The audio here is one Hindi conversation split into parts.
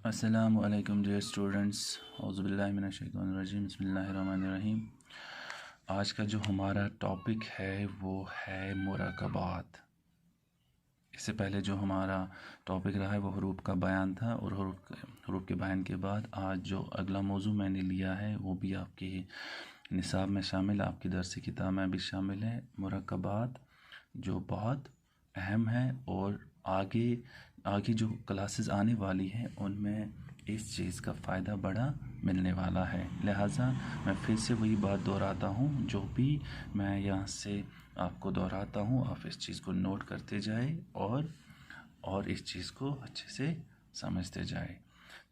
अस्सलामु अलैकुम डियर स्टूडेंट्स, औज़ुबिल्लाहि मिनश्शैतानिर्रजीम, बिस्मिल्लाहिर्रहमानिर्रहीम। आज का जो हमारा टॉपिक है वो है मुराकबात। इससे पहले जो हमारा टॉपिक रहा है वो हरूफ का बयान था, और हरूफ के बयान के बाद आज जो अगला मौजू मैंने लिया है वो भी आपकी निसाब में शामिल, आपकी दरसी किताब में भी शामिल है। मुराकबात जो बहुत अहम है और आगे आगे जो क्लासेस आने वाली हैं उनमें इस चीज़ का फ़ायदा बड़ा मिलने वाला है। लिहाजा मैं फिर से वही बात दोहराता हूँ, जो भी मैं यहाँ से आपको दोहराता हूँ आप इस चीज़ को नोट करते जाए और इस चीज़ को अच्छे से समझते जाए।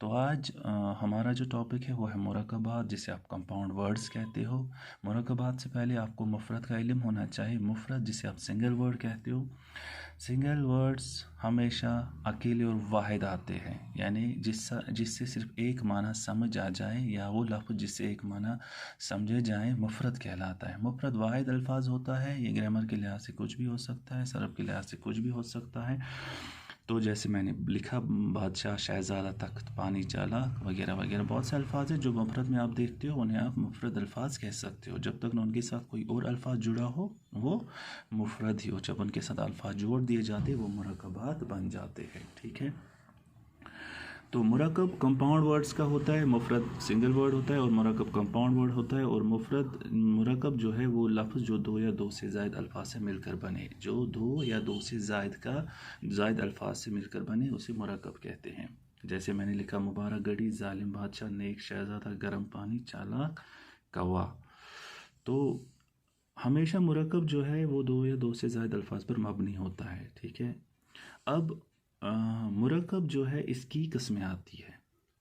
तो आज हमारा जो टॉपिक है वो है मुराकबात, जिसे आप कंपाउंड वर्ड्स कहते हो। मुराकबात से पहले आपको मुफरत का इल्म होना चाहिए। मुफरत जिसे आप सिंगल वर्ड कहते हो। सिंगल वर्ड्स हमेशा अकेले और वाहिद आते हैं, यानी जिससे सिर्फ एक माना समझ आ जाए, या वो लफ्ज़ जिससे एक माना समझे जाए मुफरत कहलाता है। मुफरत वाहिद अल्फाज होता है। ये ग्रामर के लिहाज से कुछ भी हो सकता है, सरफ के लिहाज से कुछ भी हो सकता है। तो जैसे मैंने लिखा, बादशाह, शहज़ादा, तख्त, पानी, चालाक वगैरह वगैरह बहुत से अल्फाज हैं जो मुफरत में आप देखते हो, उन्हें आप मुफरत अल्फाज कह सकते हो। जब तक न उनके साथ कोई और अल्फाज जुड़ा हो वो मुफरत ही हो। जब उनके साथ अल्फाज जोड़ दिए जाते वो मुराकबात बन जाते हैं। ठीक है, तो मुराकब कंपाउंड वर्ड्स का होता है, मुफरत सिंगल वर्ड होता है और मुराकब कंपाउंड वर्ड होता है। और मुराकब जो है वो लफ्ज़ जो दो या दो से ज़ायद अल्फाज से मिलकर बने, जो दो या दो से ज़ायद अल्फाज से मिलकर बने उसे मुराकब कहते हैं। जैसे मैंने लिखा, मुबारक घड़ी, जालिम बादशाह, नेक शहज़ादा, गर्म पानी, चालाक कौवा। तो हमेशा मुराकब जो है वो दो या दो से ज़ायद अल्फाज पर मबनी होता है। ठीक है, अब मुराकब जो है इसकी किस्में आती है।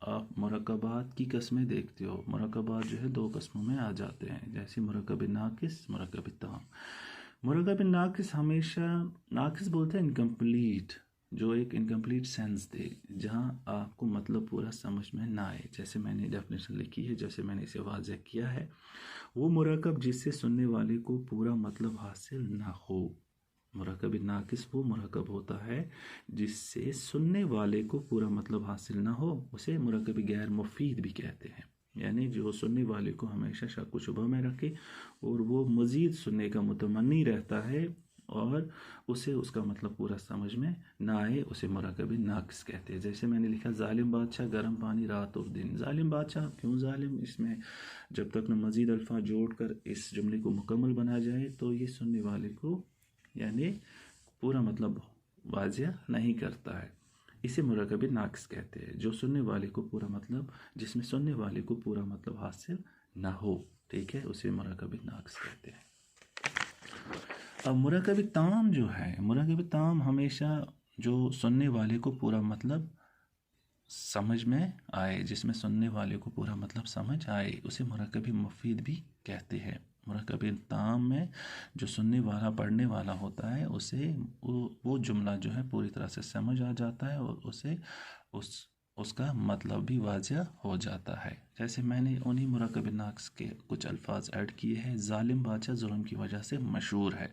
आप मुराकबात की किस्में देखते हो। मुराकबात जो है दो किस्मों में आ जाते हैं, जैसे मुराकब नाकिस, मुराकब ताम। मुराकब नाकिस हमेशा, नाकिस बोलते हैं इनकम्प्लीट, जो एक इनकम्प्लीट सेंस दे, जहाँ आपको मतलब पूरा समझ में ना आए। जैसे मैंने डेफिनेशन लिखी है, जैसे मैंने इसे वाज़ेह किया है, वो मुराकब जिससे सुनने वाले को पूरा मतलब हासिल ना हो। मुराकब नाकिस वो मुराकब होता है जिससे सुनने वाले को पूरा मतलब हासिल ना हो, उसे मुराकब गैर मुफीद भी कहते हैं। यानी जो सुनने वाले को हमेशा शक व शुबा में रखे और वो मज़ीद सुनने का मुतमन्नी रहता है और उसे उसका मतलब पूरा समझ में ना आए, उसे मुराकब नाकिस कहते हैं। जैसे मैंने लिखा, जालिम बादशाह, गर्म पानी, रात और दिन। जालिम बादशाह क्यों जालिम? इसमें जब तक न मज़ीद अल्फाज जोड़कर इस जुमले को मुकम्मल बना जाए तो ये सुनने वाले को यानी पूरा मतलब वाज़ेह नहीं करता है। इसे मुराकब नाकिस कहते हैं, जो सुनने वाले को पूरा मतलब, जिसमें सुनने वाले को पूरा मतलब हासिल ना हो। ठीक है, उसे मुराकब नाकिस कहते हैं। अब मुराकब ताम जो है, मुराकब ताम हमेशा जो सुनने वाले को पूरा मतलब समझ में आए, जिसमें सुनने वाले को पूरा मतलब समझ आए, उसे मुराकब मुफीद भी कहते हैं। मुराकब ताम में जो सुनने वाला, पढ़ने वाला होता है, उसे वो जुमला जो है पूरी तरह से समझ आ जाता है और उसे उसका मतलब भी वाज़ेह हो जाता है। जैसे मैंने उन्हीं मुराकब नाकिस के कुछ अल्फाज ऐड किए हैं। जालिम बादशाह जुल्म की वजह से मशहूर है।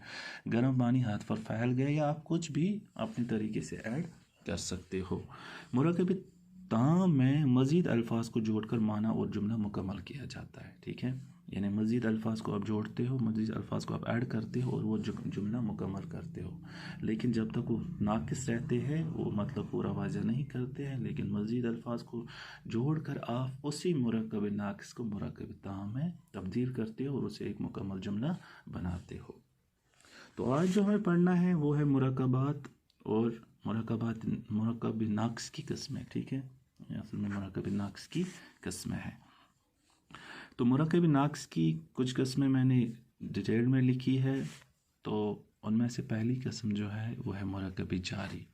गर्म पानी हाथ पर फैल गया, या आप कुछ भी अपने तरीके से ऐड कर सकते हो। मुराकब ताम में मज़ीद अल्फाज को जोड़कर माना और जुमला मुकम्मल किया जाता है। ठीक है, यानी मज़ीद अल्फाज को आप जोड़ते हो, मज़ीद अल्फाज को आप ऐड करते हो और वो जुमला मुकम्मल करते हो। लेकिन जब तक वो नाकिस रहते हैं वो मतलब पूरा वाज़ेह नहीं करते हैं, लेकिन मज़ीद अल्फाज को जोड़कर आप उसी मुराकब नाकिस को मुराकब ताम में तब्दील करते हो और उसे एक मुकम्मल जुमला बनाते हो। तो आज जो हमें पढ़ना है वो है मुराकबात और मुराकब नाकिस की किस्में। ठीक है, असल में मुराकब नाकिस की किस्में हैं। तो मुराकब नाकिस की कुछ किस्में मैंने डिटेल में लिखी है। तो उनमें से पहली किस्म जो है वो है मुराकब जारी।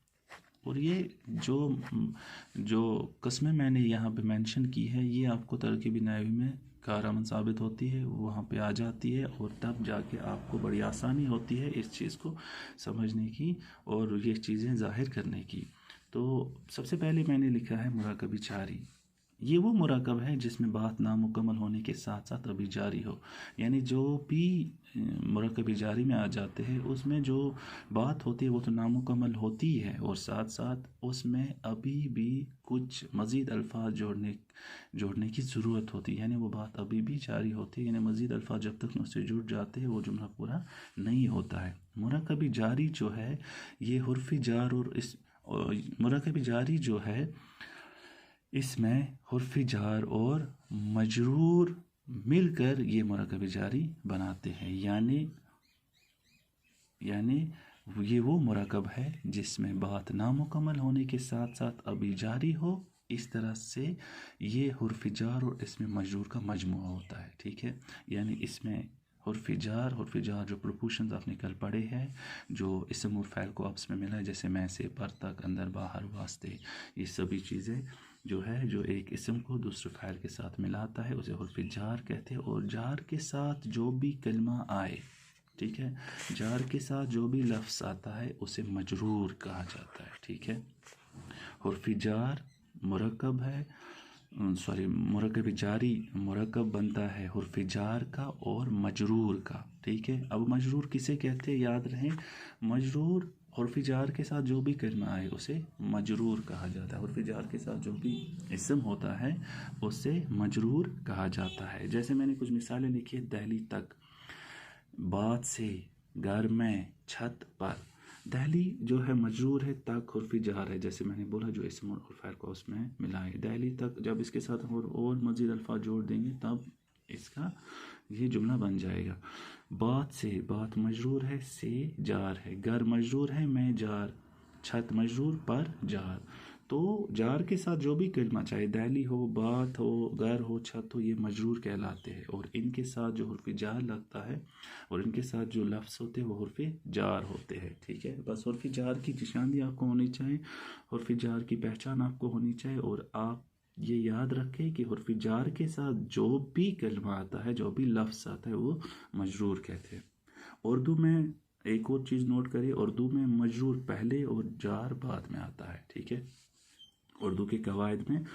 और ये जो किस्में मैंने यहाँ पे मेंशन की है, ये आपको तरकीब नाहवी में कारआमद साबित होती है, वहाँ पे आ जाती है और तब जाके आपको बड़ी आसानी होती है इस चीज़ को समझने की और ये चीज़ें ज़ाहिर करने की। तो सबसे पहले मैंने लिखा है मुराकब जारी। ये वो मुराकब है जिसमें बात नामुकम्मल होने के साथ साथ अभी जारी हो। यानी जो भी मुराकब जारी में आ जाते हैं उसमें जो बात होती है वो तो नामुकम्मल होती है, और साथ साथ उसमें अभी भी कुछ मज़ीद अल्फाज जोड़ने की ज़रूरत होती है। यानी वो बात अभी भी जारी होती है, यानी मज़ीद अल्फाज जब तक उससे जुड़ जाते हैं वो जुमला पूरा नहीं होता है। मुराकब जारी जो है ये हुर्फ़ी जार और इस मुराकब जारी जो है इसमें हुर्फ़ी जार और मजरूर मिलकर ये मुराकब जारी बनाते हैं। यानी ये वो मुराकब है जिसमें बात नामुकम्मल होने के साथ साथ अभी जारी हो। इस तरह से ये हुर्फ़ी जार और इसमें मजरूर का मजमुआ होता है। ठीक है, यानी इसमें हुर्फ़ी जार जो प्रोपोर्शंस आपने कल पढ़े हैं, जो इसम और फ़ैल को आपस में मिला है, जैसे मैं से पर तक, अंदर बाहर, वास्ते, ये सभी चीज़ें जो है जो एक इसम को दूसरे फ़ैल के साथ मिलाता है उसे हुर्फ़ी जार कहते हैं। और जार के साथ जो भी कलमा आए, ठीक है, जार के साथ जो भी लफ्ज़ आता है उसे मजरूर कहा जाता है। ठीक है, हुर्फ़ी जार मुरक्कब है, मुरक्कब जारी मुरक्कब बनता है हुर्फ़ी जार का और मजरूर का। ठीक है, अब मजरूर किसे कहते हैं याद रहे, मजरूर हुर्फ़ी जार के साथ जो भी कलमा आए उसे मजरूर कहा जाता है। हुर्फ़ी जार के साथ जो भी इसम होता है उसे मजरूर कहा जाता है। जैसे मैंने कुछ मिसालें लिखी है, दहली तक, बात से, घर में, छत पर। दहली जो है मजरूर है, तक हुर्फ़ी जार है, जैसे मैंने बोला जो इसम और फ़ैल को उसमें मिलाए। दहली तक, जब इसके साथ और मज़ीद अल्फाज जोड़ देंगे तब इसका ये जुमला बन जाएगा। बात से, बात मजरूर है, से जार है, घर मजरूर है, में जार, छत मजरूर, पर जार। तो जार के साथ जो भी कलमा, चाहे दहली हो, बात हो, घर हो, छत हो, ये मजरूर कहलाते हैं। और इनके साथ जो हुर्फ़ी जार लगता है और इनके साथ जो लफ्ज़ होते हैं वो हुर्फ़ी जार होते हैं। ठीक है, बस हुर्फ़ी जार की निशानी आपको होनी चाहिए, हुर्फ़ी जार की पहचान आपको होनी चाहिए। और आप ये याद रखें कि हुर्फ़ी जार के साथ जो भी कलमा आता है, जो भी लफ्ज़ आता है, वो मजरूर कहते हैं। उर्दू में एक और चीज़ नोट करिए, उर्दू में मजरूर पहले और जार बाद में आता है। ठीक है, उर्दू के कवायद में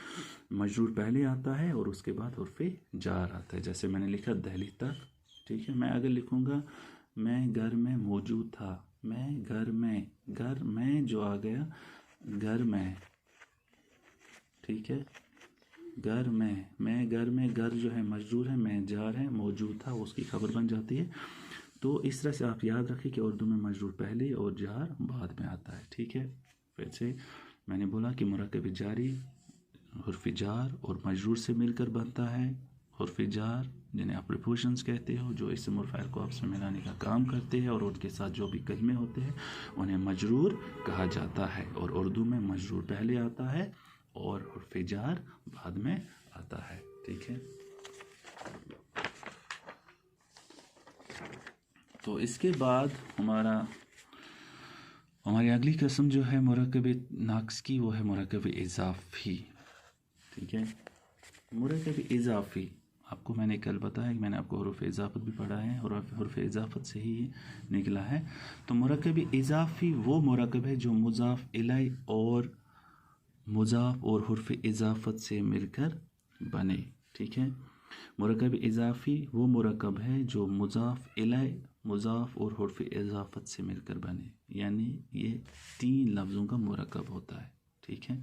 मजरूर पहले आता है और उसके बाद हुर्फ़ी जार आता है। जैसे मैंने लिखा दहली तक। ठीक है, मैं अगर लिखूँगा मैं घर में मौजूद था, मैं घर में जो आ गया घर में, ठीक है, घर में, मैं घर में, घर जो है मजरूर है, मैं जार है, मौजूद था उसकी खबर बन जाती है। तो इस तरह से आप याद रखें कि उर्दू में मजरूर पहले और जार बाद में आता है। ठीक है, फिर से मैंने बोला कि मुरक्कब जारी हुर्फ़ी जार और मजरूर से मिलकर बनता है। हुर्फ़ी जार जिन्हें आप प्रीपोजिशंस कहते हो, जो इसम और फ़ाइल को आपस में मिलाने का काम करते हैं, और उनके साथ जो भी कलमे होते हैं उन्हें मजरूर कहा जाता है। और उर्दू में मजरूर पहले आता है और हुर्फ़ी जार बाद में आता है। ठीक है, तो इसके बाद हमारी अगली किस्म जो है मुरक्कब नाक़िस की, वो है मुरक्कब इज़ाफ़ी। ठीक है, मुरक्कब इज़ाफ़ी आपको मैंने कल बताया कि मैंने आपको हुरूफ़ इज़ाफ़त भी पढ़ा है, हुरूफ़ इज़ाफ़त से ही निकला है। तो मुरक्कब इज़ाफ़ी वो मुरक्कब है जो मुज़ाफ़ इलैह और मुज़ाफ़ और हुरूफ़ इज़ाफ़त से मिलकर बने। ठीक है, मुरक्कब इज़ाफ़ी वो मुरक्कब है जो मुज़ाफ़ इलैह, मुज़ाफ़ और हुर्फ़ इज़ाफ़त से मिलकर बने, यानी ये 3 लफ्ज़ों का मुरक्कब होता है। ठीक है,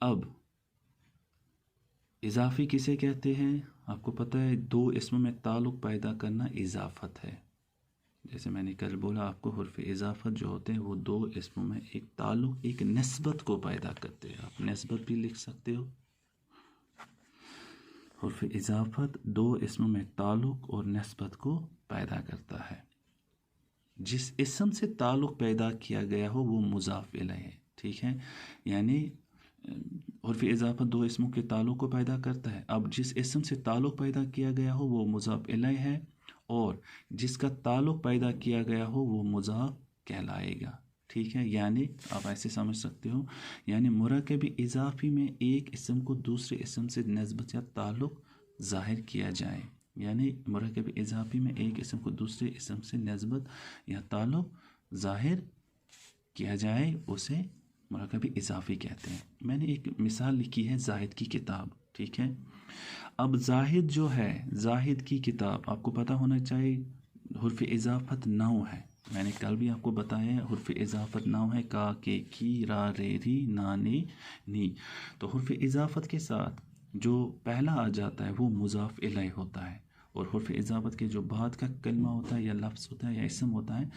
अब इज़ाफ़ी किसे कहते हैं, आपको पता है 2 इस्मों में ताल्लुक़ पैदा करना इज़ाफ़त है। जैसे मैंने कल बोला आपको, हुर्फ़ इज़ाफ़त जो होते हैं वो 2 इस्मों में एक ताल्लुक़, एक निस्बत को पैदा करते हैं। आप निस्बत भी लिख सकते हो। हुर्फ़ इज़ाफ़त 2 इस्मों में ताल्लुक़ और निस्बत को पैदा करता है। जिस इस्म से ताल्लुक़ पैदा किया गया हो वो मुज़ाफ़ इलैह है। ठीक है, यानी हुर्फ़ इज़ाफ़त 2 इस्मों के ताल्लुक़ को पैदा करता है। अब जिस इस्म से ताल्लुक़ पैदा किया गया हो वो मुज़ाफ़ इलैह है, और जिसका ताल्लुक़ पैदा किया गया हो वो मुज़ाफ़ कहलाएगा। ठीक है, यानी आप ऐसे समझ सकते हो, यानी मुरक्कब इज़ाफ़ी में एक इस्म को दूसरे इस्म से निस्बत या ताल्लुक़ ज़ाहिर किया जाए, यानी मुरक्कब इज़ाफ़ी में एक इस्म को दूसरे इस्म से निस्बत या ताल्लुक़ ज़ाहिर किया जाए, उसे मुरकब इजाफ़ी कहते हैं। मैंने एक मिसाल लिखी है जाहिद की किताब, ठीक है। अब जाहिद जो है, जाहिद की किताब आपको पता होना चाहिए हुर्फ इजाफ़त 9 है। मैंने कल भी आपको बताया है हुर्फ इजाफ़त 9 है, का, के, की, रा, रे, री, ना, ने, नी। तो हुर्फ इजाफ़त के साथ जो पहला आ जाता है वो मुज़ाफ़ इलैह होता है, और हुर्फ इजाफ़त के जो बाद का कलमा होता है या लफ्ज़ होता है या इसम होता है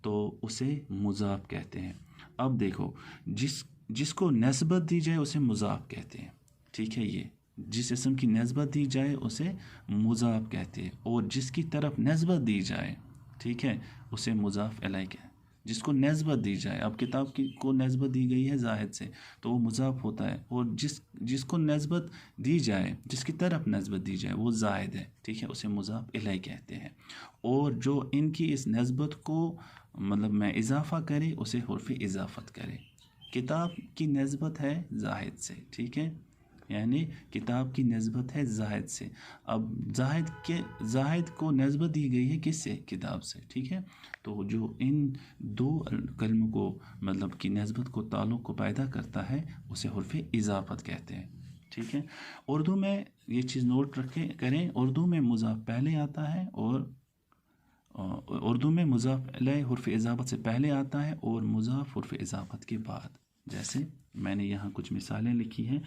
तो उसे मुज़ाफ़ कहते हैं। अब देखो, जिसको नस्बत दी जाए उसे मुज़ाफ़ कहते हैं, ठीक है। ये जिस इसम की नस्बत दी जाए उसे मुज़ाफ़ कहते हैं, और जिसकी तरफ नस्बत दी जाए, ठीक है, उसे मुज़ाफ़ इलैह कहते हैं। जिसको नस्बत दी जाए, अब किताब की को नस्बत दी गई है जाहिद से तो वो मुज़ाफ़ होता है, और जिसको नस्बत दी जाए, जिसकी तरफ नस्बत दी जाए वो जाहिद है, ठीक है, उसे मुज़ाफ़ इलैह कहते हैं। और जो इनकी इस नस्बत को मतलब में इजाफ़ा करे उसे हुर्फ़ इजाफ़त करे। किताब की नस्बत है जाहिद से, ठीक है, यानी किताब की नस्बत है जाहिद से। अब जाहिद को नस्बत दी गई है किससे? किताब से, ठीक है। तो जो इन दो कलमों को मतलब की नस्बत को ताल्लुक़ को पैदा करता है उसे हुर्फ़ इजाफ़त कहते हैं, ठीक है। उर्दू में ये चीज़ नोट रखें करें, उर्दू में मुज़ाफ़ पहले आता है, और उर्दू में मुज़ाफ़ इलैह हुर्फ़ इजाफ़त से पहले आता है और मुज़ाफ़ हुर्फ़ इजाफ़त के बाद। जैसे मैंने यहाँ कुछ मिसालें लिखी हैं।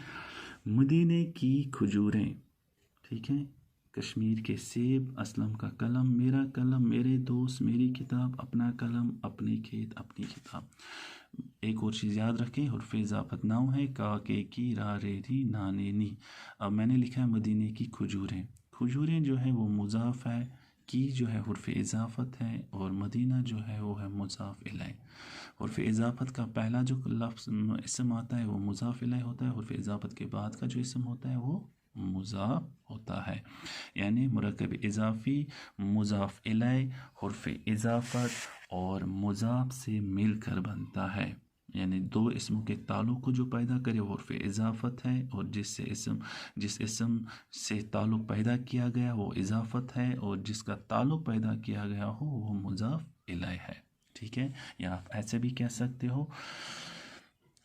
मदीने की खजूरें, ठीक है, कश्मीर के सेब, असलम का कलम, मेरा कलम, मेरे दोस्त, मेरी किताब, अपना कलम, अपने खेत, अपनी किताब। एक और चीज़ याद रखें, हुर्फ़ इजाफ़त 9 है, का, के, की, रा, रे, री, ना, ने, नी। अब मैंने लिखा है मदीने की खजूरें। खजूरें जो है वो मुज़ाफ़ है, की जो है हुर्फ़ इजाफ़त है, और मदीना जो है वो है मुज़ाफ़ इलैह। हुर्फ़ इजाफ़त का पहला जो लफ्ज़ इसम आता है वो मुज़ाफ़ इलैह होता है, हुर्फ़ इजाफ़त के बाद का जो इसम होता है वो मुज़ाफ़ होता है। यानी मुरक्कब इजाफ़ी, मुज़ाफ़ इलैह, हुर्फ़ इजाफ़त और मुज़ाफ़ से मिलकर बनता है। यानी दो इसमों के ताल्लुक़ को जो पैदा करे वो हुर्फ़ इजाफ़त है, और जिस इसम से ताल्लुक़ पैदा किया गया वो इजाफ़त है, और जिसका ताल्लुक़ पैदा किया गया हो वो मुज़ाफ़ इलैह है, ठीक है। या आप ऐसे भी कह सकते हो,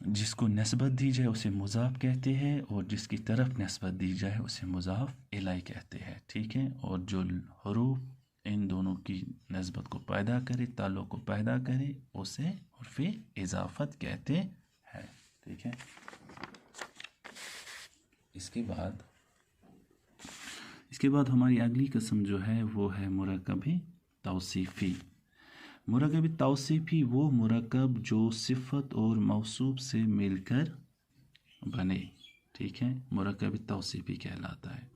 जिसको नस्बत दी जाए उसे मुज़ाफ़ कहते हैं, और जिसकी तरफ नस्बत दी जाए उसे मुज़ाफ़ इलैह कहते हैं, ठीक है। और जो हरूफ इन दोनों की नस्बत को पैदा करे, ताल्लुक़ को पैदा करे, उसे हुर्फ़ इजाफ़त कहते हैं, ठीक है। इसके बाद हमारी अगली किस्म जो है वो है मुरक्कब तौसीफ़ी। मुरक्कब तौसीफ़ी वो मुरक्कब जो सिफ़त और मौसूफ़ से मिलकर बने, ठीक है, मुरक्कब तौसीफ़ी कहलाता है।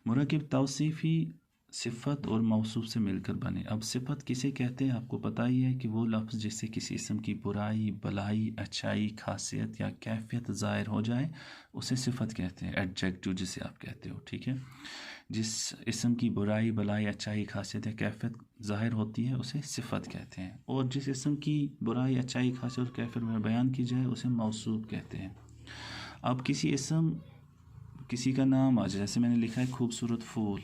मुरक्कब तौसीफ़ी सिफ़त और मौसूफ़ से मिलकर बने। अब सिफ़त किसे कहते हैं आपको पता ही है कि वो लफ्ज़ जिससे किसी इसम की बुराई, भलाई, अच्छाई, खासियत या कैफियत ज़ाहिर हो जाए उसे सिफ़त कहते हैं, एडजेक्टिव जिसे आप कहते हो, ठीक है। जिस इसम की बुराई, भलाई, अच्छाई, खासियत या कैफियत ज़ाहिर होती है उसे सिफ़त कहते हैं, और जिस इसम की बुराई, अच्छाई, खासियत और कैफियत में बयान की जाए उसे मौसूफ़ कहते हैं। अब किसी का नाम आज जैसे मैंने लिखा है खूबसूरत फूल,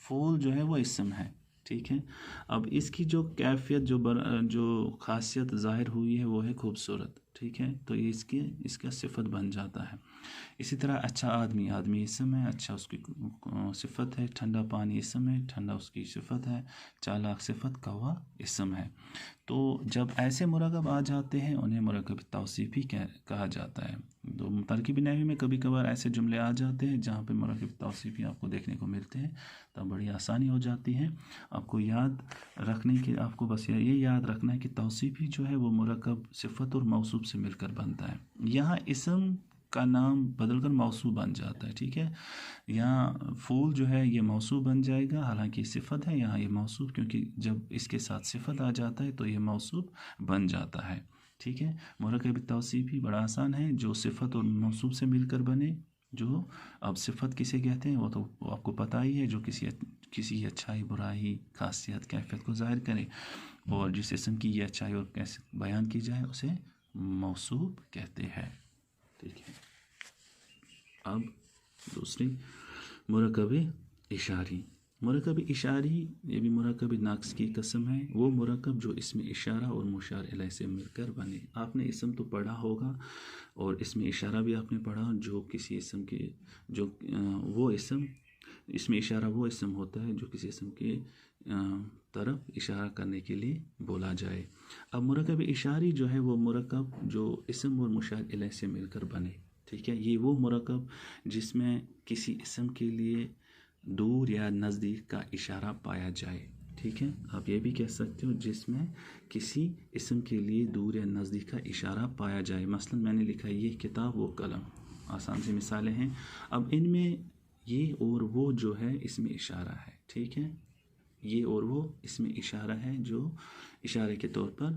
फूल जो है वो इसम है, ठीक है। अब इसकी जो कैफियत जो खासियत ज़ाहिर हुई है वो है खूबसूरत, ठीक है, तो ये इसका सिफ़त बन जाता है। इसी तरह अच्छा आदमी, आदमी इसम है, अच्छा उसकी सिफ़त है। ठंडा पानी इसम है, ठंडा उसकी सिफ़त है। चालाक सिफ़त, कौवा इसम है। तो जब ऐसे मुरक्कब आ जाते हैं उन्हें मुरक्कब तौसीफ़ी कहा जाता है। तो तरकीब नहवी में कभी कभार ऐसे जुमले आ जाते हैं जहाँ पे मुरक्कब तौसीफ़ी आपको देखने को मिलते हैं, तब बड़ी आसानी हो जाती है आपको याद रखने की। आपको बस ये याद रखना है कि तौसीफ़ी जो है वो मुरक्कब सिफ़त और मौसूफ़ से मिलकर बनता है। यहाँ इसम का नाम बदलकर मौसूफ़ बन जाता है, ठीक है। यहाँ फूल जो है ये मौसूफ़ बन जाएगा, हालांकि सिफ़त है, यहाँ ये मौसूफ़, क्योंकि जब इसके साथ सिफ़त आ जाता है तो ये मौसूफ़ बन जाता है, ठीक है। मुरक्कब तौसीफ़ी बड़ा आसान है, जो सिफ़त और मौसूफ़ से मिलकर बने। जो अब सिफ़त किसे कहते हैं वो तो आपको पता ही है, जो किसी अच्छाई, बुराई, खासियत, कैफियत को ज़ाहिर करे, और जिस इसम की ये अच्छाई और कैसे बयान की जाए उसे मौसूफ़ कहते हैं, ठीक है। अब दूसरी मुरक्कब इशारी। मुरकब इशारी ये भी मुरकब नक्स की कस्म है। वो मुरकब जो इसमें इशारा और मुशार इलैह से मिलकर बने। आपने इसम तो पढ़ा होगा और इसमें इशारा भी आपने पढ़ा। जो किसी इसम के जो वो इसम इसमें इशारा वो इसम होता है जो किसी इसम के तरफ इशारा करने के लिए बोला जाए। अब मुरकब इशारी जो है वो मुरकब जो इसम और मुशार इलैह से मिलकर बने। ठीक है, ये वो मुरकब जिसमें किसी इसम के लिए दूर या नज़दीक का इशारा पाया जाए। ठीक है, आप ये भी कह सकते हो जिसमें किसी इसम के लिए दूर या नज़दीक का इशारा पाया जाए। मसलन मैंने लिखा ये किताब वो कलम, आसान सी मिसालें हैं। अब इनमें ये और वो जो है इसमें इशारा है। ठीक है, ये और वो इसमें इशारा है जो इशारे के तौर पर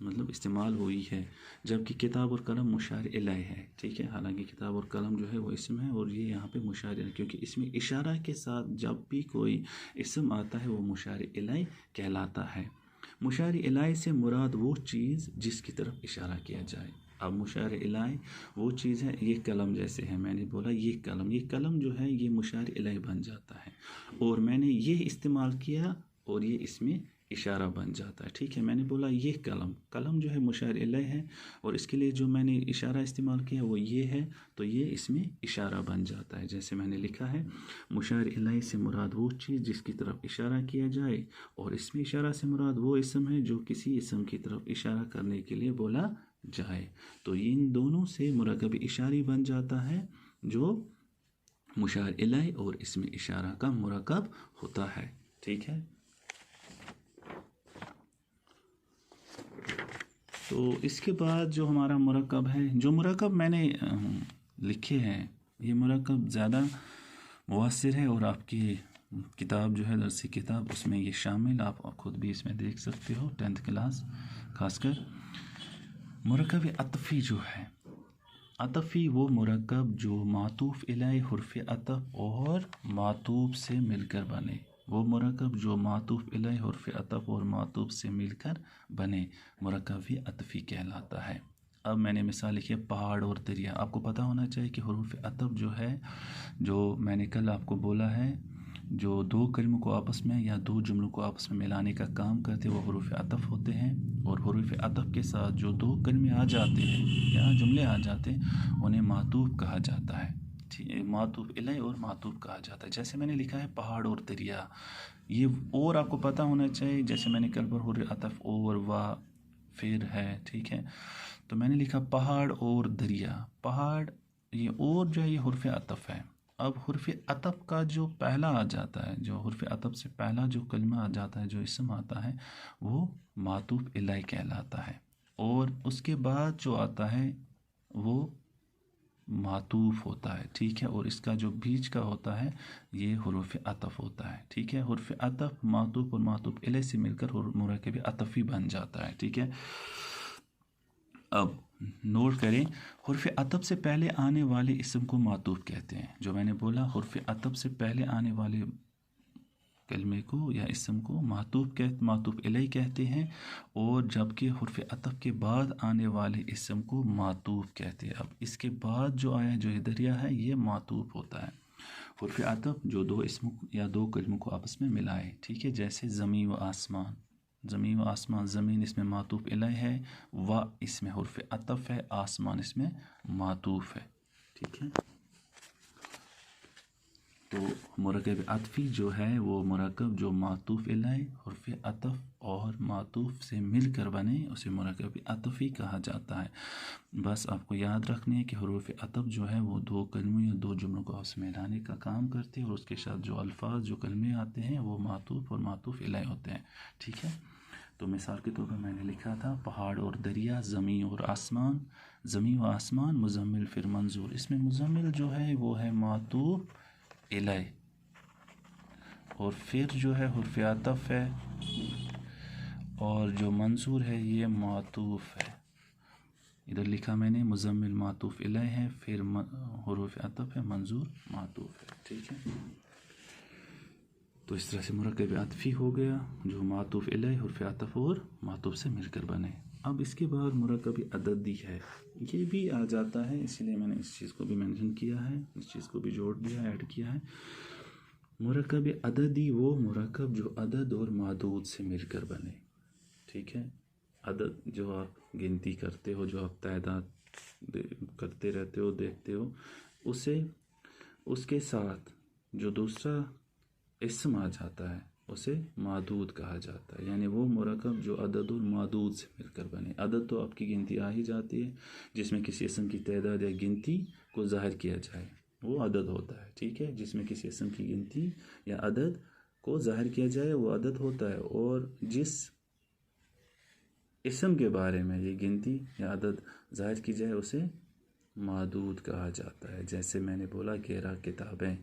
मतलब इस्तेमाल हुई है, जबकि किताब और कलम मुशार इलैह है। ठीक है, हालांकि किताब और कलम जो है वो इसम है और ये यहाँ पे मुशार इलैह, क्योंकि इसमें इशारा के साथ जब भी कोई इसम आता है वो मुशार इलैह कहलाता है। मुशार इलैह से मुराद वो चीज़ जिसकी तरफ इशारा किया जाए। अब मुशार इलैह वो चीज़ है, ये कलम जैसे है, मैंने बोला ये कलम जो है ये मुशार इलैह बन जाता है और मैंने ये इस्तेमाल किया और ये इसमें इशारा बन जाता है। ठीक है, मैंने बोला ये कलम जो है मुशार इलैह है और इसके लिए जो मैंने इशारा इस्तेमाल किया वो ये है, तो ये इसमें इशारा बन जाता है। जैसे मैंने लिखा है मुशार इलैह से मुराद वो चीज़ जिसकी तरफ इशारा किया जाए और इसमें इशारा से मुराद वो इसम है जो किसी इसम की तरफ इशारा करने के लिए बोला जाए। तो इन दोनों से मुरकब इशारी बन जाता है जो मुशार इलैह और इसमें इशारा का मुरकब होता है। ठीक है, तो इसके बाद जो हमारा मुरकब है, जो मुरकब मैंने लिखे हैं ये मुरकब ज़्यादा मुअस्सिर है और आपकी किताब जो है दरसी किताब उसमें ये शामिल, आप खुद भी इसमें देख सकते हो 10th क्लास खासकर। मुरकब अतफ़ी जो है, अतफ़ी वो मुरकब जो मातूफ़ इलैह हुर्फ़ अतफ़ और मातूफ़ से मिलकर बने। वो मुरकब जो मातूफ़ इलैह हुर्फ़ अतफ़ और मातूफ़ से मिलकर बने मुरकब ही अतफ़ी कहलाता है। अब मैंने मिसाल लिखी है पहाड़ और दरिया। आपको पता होना चाहिए कि हुरूफ़ अतफ़ जो है, जो मैंने कल आपको बोला है, जो दो कलमों को आपस में या दो जुमलों को आपस में मिलाने का काम करते हैं वो हुरूफ़ अतफ़ होते हैं। और हुरूफ़ अतफ़ के साथ जो दो कलमे आ जाते हैं या जुमले आ जाते हैं उन्हें मातूफ़ कहा जाता है। ठीक है, मातूफ़ इलैह और मातूफ़ कहा जाता है। जैसे मैंने लिखा है पहाड़ और दरिया, ये और आपको पता होना चाहिए। जैसे मैंने कल पर हुरूफ़ अतफ़ और वा फिर है। ठीक है, तो मैंने लिखा पहाड़ और दरिया। पहाड़ ये और जो है ये हुर्फ़ अतफ़ है। अब हुर्फ़ अतफ़ का जो पहला आ जाता है, जो हुर्फ़ अतफ़ से पहला जो कलमा आ जाता है, जो इसम आता है वो मातूफ़ इलैह कहलाता है और उसके बाद जो आता है वो मातूफ़ होता है। ठीक है, और इसका जो बीच का होता है ये हुरूफ़ अतफ़ होता है। ठीक है, हुर्फ़ अतफ़ मातूफ़ और मातूफ़ इलैह से मिलकर मुरकब अतफ़ी बन जाता है। ठीक है, अब नोट करें, हुर्फ़ अतफ़ से पहले आने वाले इसम को मातूफ़ कहते हैं। जो मैंने बोला हुर्फ़ अतफ़ से पहले आने वाले कलमे को या इसम को मातूफ़ इलैह कहते हैं और जबकि हुर्फ़ अतफ़ के बाद आने वाले इसम को मातूफ़ कहते हैं। अब इसके बाद जो आया जो दरिया है ये मातूफ़ होता है। हुर्फ़ अतफ़ जो दो इसमों या दो कलमों को आपस में मिलाए। ठीक है, जैसे ज़मीन व आसमान, ज़मीन व आसमान, ज़मीन इसमें मातूफ़ इलैह है, व इसमें हुर्फ़ अतफ़ है, आसमान इसमें मातूफ़ है। ठीक है, तो मुरकब अतफ़ी जो है वो मुरकब जो मातूफ़ इलैह हुर्फ़ अतफ़ और मातूफ़ से मिलकर बने उसे मुरकब अतफ़ी कहा जाता है। बस आपको याद रखनी है कि हुरूफ़ अतफ़ जो है वो दो कलमों या दो जुमलों को आपस में मिलाने का काम करते हैं और उसके साथ जो अल्फाज जो कलमे आते हैं वो मातूफ़ और मातूफ़ इलैह होते हैं। ठीक है, तो मिसाल के तौर पर मैंने लिखा था पहाड़ और दरिया, ज़मीन और आसमान, ज़मीन व आसमान, मुज़म्मिल फिर मंजूर। इसमें मुज़म्मिल जो है वो है मातूफ़ इलैह और फिर जो है हुर्फ़ अतफ़ है और जो मंजूर है ये मातूफ़ है। इधर लिखा मैंने मुज़म्मिल मातूफ़ इलैह है, फिर हुरूफ़ अतफ़ है, मंजूर मातूफ़ है। ठीक है, तो इस तरह से मुरकब अतफ़ी हो गया जो मातूफ़ इलैह हुर्फ़ अतफ़ और मातूफ़ से मिलकर बने। अब इसके बाद मुरकब अददी है, ये भी आ जाता है, इसीलिए मैंने इस चीज़ को भी मेंशन किया है, इस चीज़ को भी जोड़ दिया, ऐड किया है। मुरक्कब अददी वो मुरक्कब जो अदद और मादूद से मिलकर बने। ठीक है, अदद जो आप गिनती करते हो, जो आप तादाद करते रहते हो, देखते हो, उसे उसके साथ जो दूसरा इस्म आ जाता है उसे मादूद कहा जाता है। यानी वो मुरक्कब जो अदद और मादूद से मिलकर बने। अदद तो आपकी गिनती आ ही जाती है, जिसमें किसी इस्म की तादाद या गिनती को ज़ाहिर किया जाए, वो अदद होता है। ठीक है, जिसमें किसी इस्म की गिनती या अदद को ज़ाहिर किया जाए वो अदद होता है। और जिस इस्म के बारे में ये गिनती या अदद ज़ाहिर की जाए उसे मादूद कहा जाता है। जैसे मैंने बोला 11 किताबें,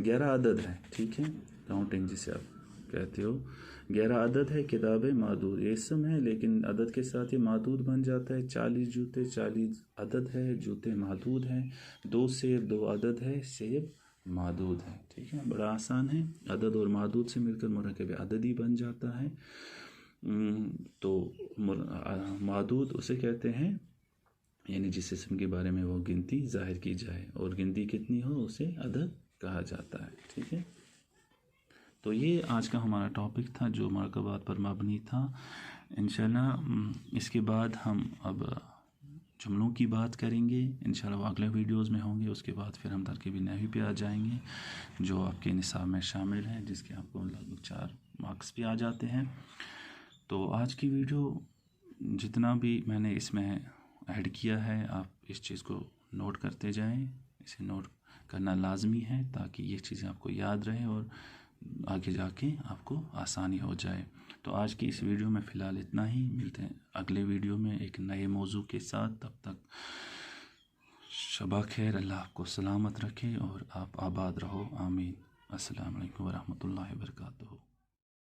11 अदद है। ठीक है, काउंटिंग जिसे आप कहते हो, 11 अदद है, किताबें मादूद, ये इस्म है लेकिन अदद के साथ ही मादूद बन जाता है। 40 जूते, 40 अदद है, जूते मादूद हैं। 2 सेब, 2 अदद है, सेब मादूद है। ठीक है, बड़ा आसान है। अदद और मादूद से मिलकर मुरक्कब अददी बन जाता है। तो मादूद उसे कहते हैं यानी जिस इस्म के बारे में वो गिनती ज़ाहिर की जाए और गिनती कितनी हो उसे अदद कहा जाता है। ठीक है, तो ये आज का हमारा टॉपिक था जो मरकबात पर मबनी था। इंशाल्लाह इसके बाद हम अब जुमलों की बात करेंगे। इंशाल्लाह अगले वीडियोस में होंगे। उसके बाद फिर हम तरकीबी नहवी पे आ जाएंगे जो आपके निसाब में शामिल है, जिसके आपको लगभग 4 मार्क्स भी आ जाते हैं। तो आज की वीडियो जितना भी मैंने इसमें ऐड किया है, आप इस चीज़ को नोट करते जाएं। इसे नोट करना लाजमी है ताकि ये चीज़ें आपको याद रहे और आगे जाके आपको आसानी हो जाए। तो आज की इस वीडियो में फ़िलहाल इतना ही। मिलते हैं अगले वीडियो में एक नए मौजू के साथ। तब तक शबा खैर, अल्लाह आपको सलामत रखे और आप आबाद रहो। आमीन। अस्सलाम वालेकुम वरहमतुल्लाहि वबरकातुहू।